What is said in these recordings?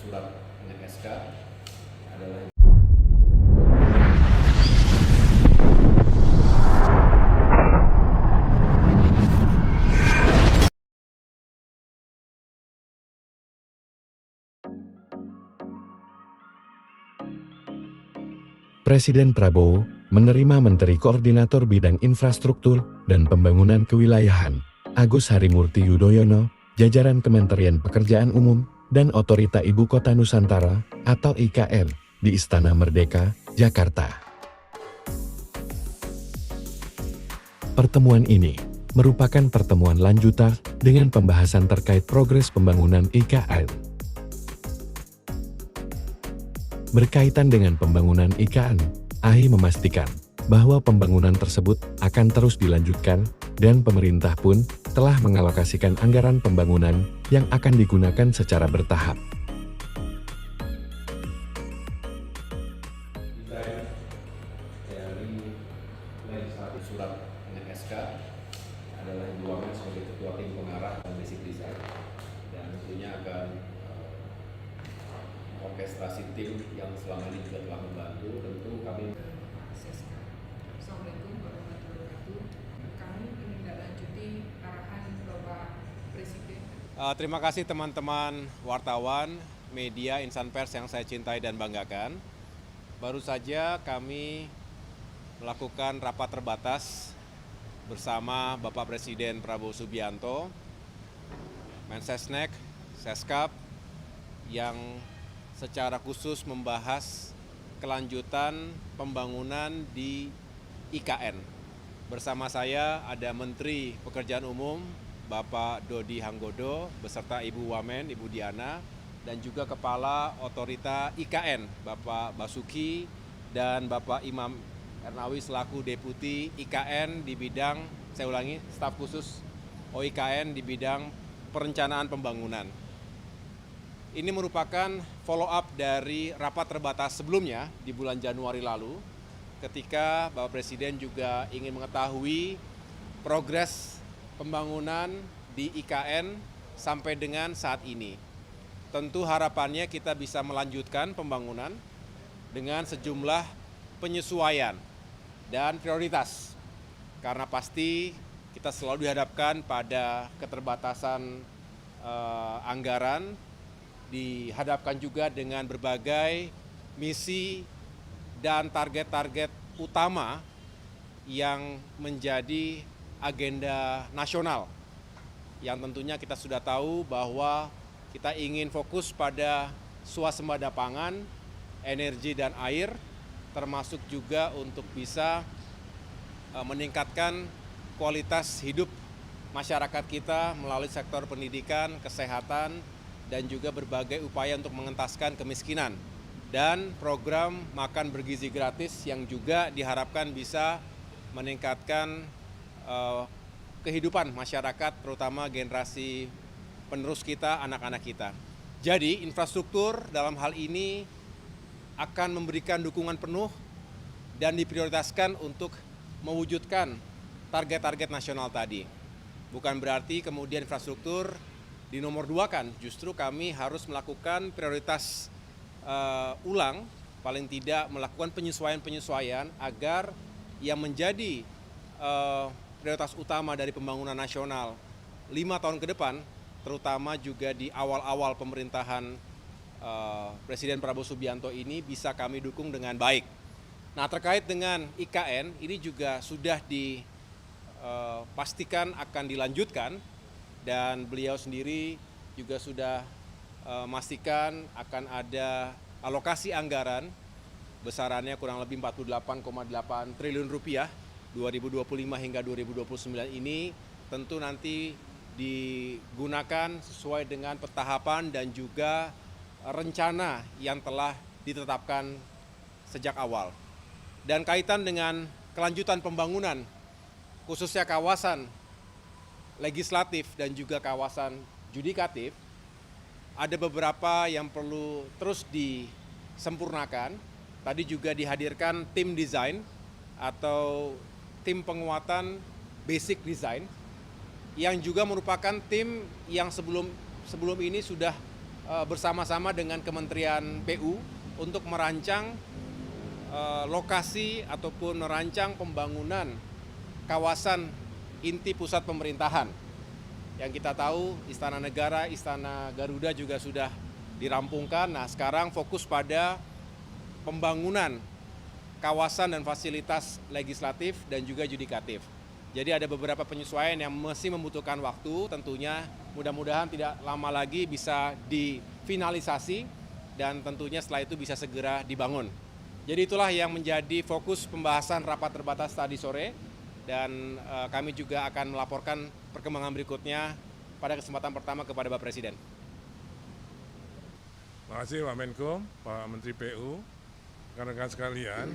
surat dengan SK adalah Presiden Prabowo menerima Menteri Koordinator Bidang Infrastruktur dan Pembangunan Kewilayahan, Agus Harimurti Yudhoyono, jajaran Kementerian Pekerjaan Umum dan Otorita Ibu Kota Nusantara atau IKN di Istana Merdeka, Jakarta. Pertemuan ini merupakan pertemuan lanjutan dengan pembahasan terkait progres pembangunan IKN. Berkaitan dengan pembangunan IKN, AHI memastikan bahwa pembangunan tersebut akan terus dilanjutkan dan pemerintah pun telah mengalokasikan anggaran pembangunan yang akan digunakan secara bertahap. desain dari legislatif surat dengan SK adalah Ibu Wamen sebagai Ketua Tim Pengarah dan Basic Design, dan tentunya akan orkestrasi tim yang selama ini juga telah membantu. Tentu kami Assalamualaikum warahmatullahi wabarakatuh. Kami menindaklanjuti arahan Bapak Presiden. Terima kasih teman-teman wartawan, media, insan pers yang saya cintai dan banggakan. Baru saja kami melakukan rapat terbatas bersama Bapak Presiden Prabowo Subianto, Mensesnek, Seskap, yang secara khusus membahas kelanjutan pembangunan di IKN. Bersama saya ada Menteri Pekerjaan Umum, Bapak Dodi Hanggodo, beserta Ibu Wamen, Ibu Diana, dan juga Kepala Otorita IKN, Bapak Basuki, dan Bapak Imam Ernawi selaku Deputi IKN di bidang, saya ulangi, staf khusus OIKN di bidang perencanaan pembangunan. Ini merupakan follow up dari rapat terbatas sebelumnya di bulan Januari lalu, ketika Bapak Presiden juga ingin mengetahui progres pembangunan di IKN sampai dengan saat ini. Tentu harapannya kita bisa melanjutkan pembangunan dengan sejumlah penyesuaian dan prioritas, karena pasti kita selalu dihadapkan pada keterbatasan anggaran, dihadapkan juga dengan berbagai misi dan target-target utama yang menjadi agenda nasional, yang tentunya kita sudah tahu bahwa kita ingin fokus pada swasembada pangan, energi dan air, termasuk juga untuk bisa meningkatkan kualitas hidup masyarakat kita melalui sektor pendidikan, kesehatan, dan juga berbagai upaya untuk mengentaskan kemiskinan. Dan program makan bergizi gratis yang juga diharapkan bisa meningkatkan kehidupan masyarakat, terutama generasi penerus kita, anak-anak kita. Jadi infrastruktur dalam hal ini akan memberikan dukungan penuh dan diprioritaskan untuk mewujudkan target-target nasional tadi. Bukan berarti kemudian infrastruktur dinomor dua kan, justru kami harus melakukan prioritas ulang, paling tidak melakukan penyesuaian-penyesuaian agar yang menjadi prioritas utama dari pembangunan nasional 5 tahun ke depan, terutama juga di awal-awal pemerintahan Presiden Prabowo Subianto ini bisa kami dukung dengan baik. Nah, terkait dengan IKN ini juga sudah dipastikan akan dilanjutkan, dan beliau sendiri juga sudah memastikan akan ada alokasi anggaran besarannya kurang lebih 48,8 triliun rupiah 2025 hingga 2029 ini, tentu nanti digunakan sesuai dengan petahapan dan juga rencana yang telah ditetapkan sejak awal. Dan kaitan dengan kelanjutan pembangunan, khususnya kawasan legislatif dan juga kawasan judikatif, ada beberapa yang perlu terus disempurnakan. Tadi juga dihadirkan tim desain atau tim penguatan basic design, yang juga merupakan tim yang sebelum ini sudah bersama-sama dengan Kementerian PU untuk merancang lokasi ataupun merancang pembangunan kawasan inti pusat pemerintahan. Yang kita tahu Istana Negara, Istana Garuda juga sudah dirampungkan. Nah, sekarang fokus pada pembangunan kawasan dan fasilitas legislatif dan juga yudikatif. Jadi ada beberapa penyesuaian yang masih membutuhkan waktu, tentunya mudah-mudahan tidak lama lagi bisa difinalisasi dan tentunya setelah itu bisa segera dibangun. Jadi itulah yang menjadi fokus pembahasan rapat terbatas tadi sore dan kami juga akan melaporkan perkembangan berikutnya pada kesempatan pertama kepada Bapak Presiden. Terima kasih Pak Menko, Pak Menteri PU. Rekan-rekan sekalian,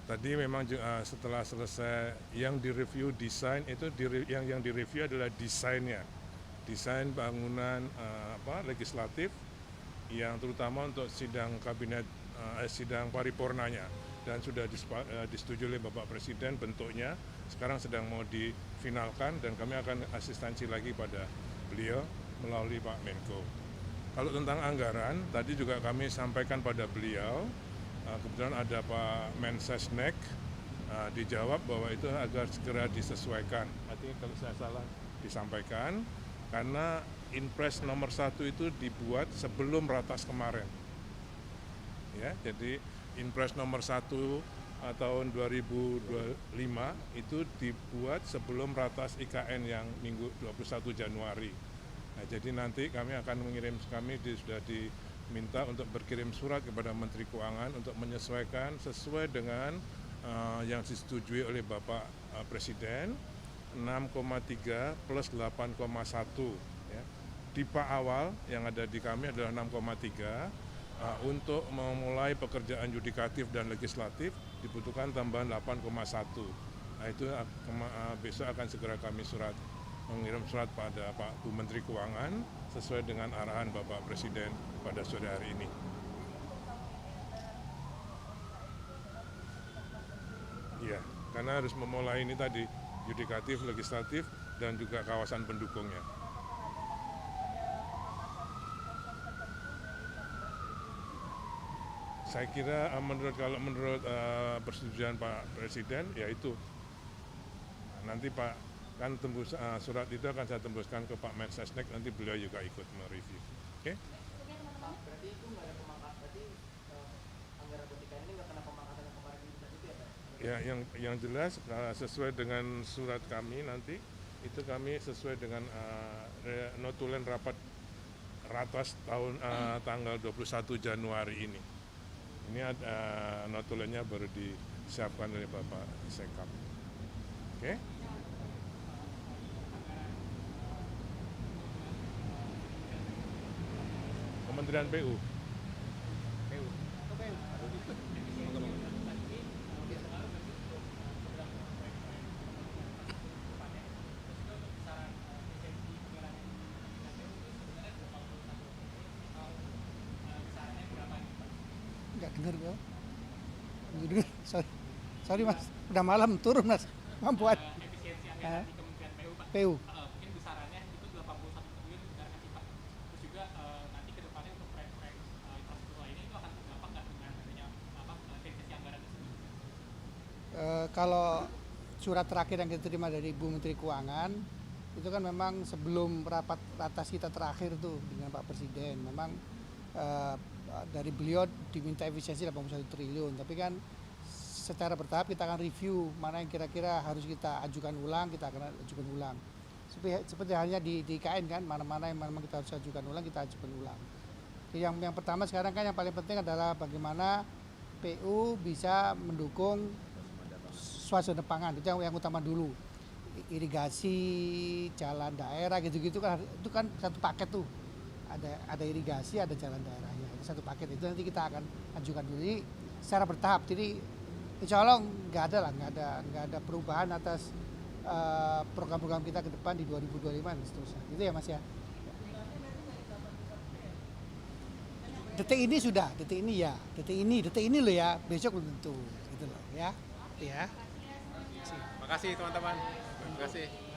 tadi memang setelah selesai yang direview desain itu yang direview adalah desainnya, desain bangunan legislatif yang terutama untuk sidang kabinet, sidang paripurnanya dan sudah disetujui oleh Bapak Presiden bentuknya. Sekarang sedang mau difinalkan dan kami akan asistensi lagi pada beliau melalui Pak Menko. Kalau tentang anggaran, tadi juga kami sampaikan pada beliau, kebetulan ada Pak Mensesnek, dijawab bahwa itu agar segera disesuaikan. Artinya kalau saya salah disampaikan, karena Inpres nomor 1 itu dibuat sebelum ratas kemarin. Ya, jadi Inpres nomor 1 tahun 2025 itu dibuat sebelum ratas IKN yang minggu 21 Januari. Nah, jadi nanti kami akan sudah diminta untuk berkirim surat kepada Menteri Keuangan untuk menyesuaikan sesuai dengan yang disetujui oleh Bapak Presiden 6,3 plus 8,1 ya. Tipe awal yang ada di kami adalah 6,3 untuk memulai pekerjaan yudikatif dan legislatif dibutuhkan tambahan 8,1. Nah, itu besok akan segera kami mengirim surat pada Pak Bu Menteri Keuangan sesuai dengan arahan Bapak Presiden pada sore hari ini. Iya, karena harus memulai ini tadi, yudikatif, legislatif, dan juga kawasan pendukungnya. Saya kira kalau menurut persetujuan Pak Presiden, yaitu nanti Pak kan surat itu akan saya tembuskan ke Pak Mensesnek, nanti beliau juga ikut mereview. Oke? Berarti itu nggak ada pemangkatan, berarti anggaran ketika ini nggak kena pemangkatan yang kemarin itu ya Pak? Ya, yang jelas sesuai dengan surat kami nanti, itu kami sesuai dengan notulen rapat ratas tanggal 21 Januari ini. Ini notulennya baru disiapkan oleh Bapak Sekap. Oke? Kementerian PU. Nggak dengar ya. Sorry Mas, udah malam turun Mas. Mampuan. Efisiensi anggaran di Kementerian PU Pak. PU. Mungkin besarannya itu 81 triliun sekarang sih Pak. Terus juga nanti ke depannya untuk proyek-proyek infrastruktur lainnya itu akan berdampak nggak dengan adanya efisiensi anggaran tersebut? Kalau surat terakhir yang kita terima dari Ibu Menteri Keuangan itu kan memang sebelum rapat ratas kita terakhir tuh dengan Pak Presiden, memang dari beliau diminta efisiensi 81 triliun, tapi kan secara bertahap kita akan review mana yang kira-kira harus kita ajukan ulang, kita akan ajukan ulang. Seperti halnya di IKN kan, mana-mana yang memang kita harus ajukan ulang, kita ajukan ulang. Yang pertama sekarang kan yang paling penting adalah bagaimana PU bisa mendukung swasembada pangan, itu yang utama dulu. Irigasi, jalan daerah gitu-gitu kan, itu kan satu paket tuh. Ada irigasi, ada jalan daerahnya, itu satu paket, itu nanti kita akan ajukan dulu. Jadi secara bertahap, jadi insya Allah nggak ada perubahan atas program-program kita ke depan di 2025 dan seterusnya. Itu ya Mas ya. Detik ini sudah, detik ini loh ya, besok belum tentu, gitu loh ya. Ya. Terima kasih teman-teman. Terima kasih.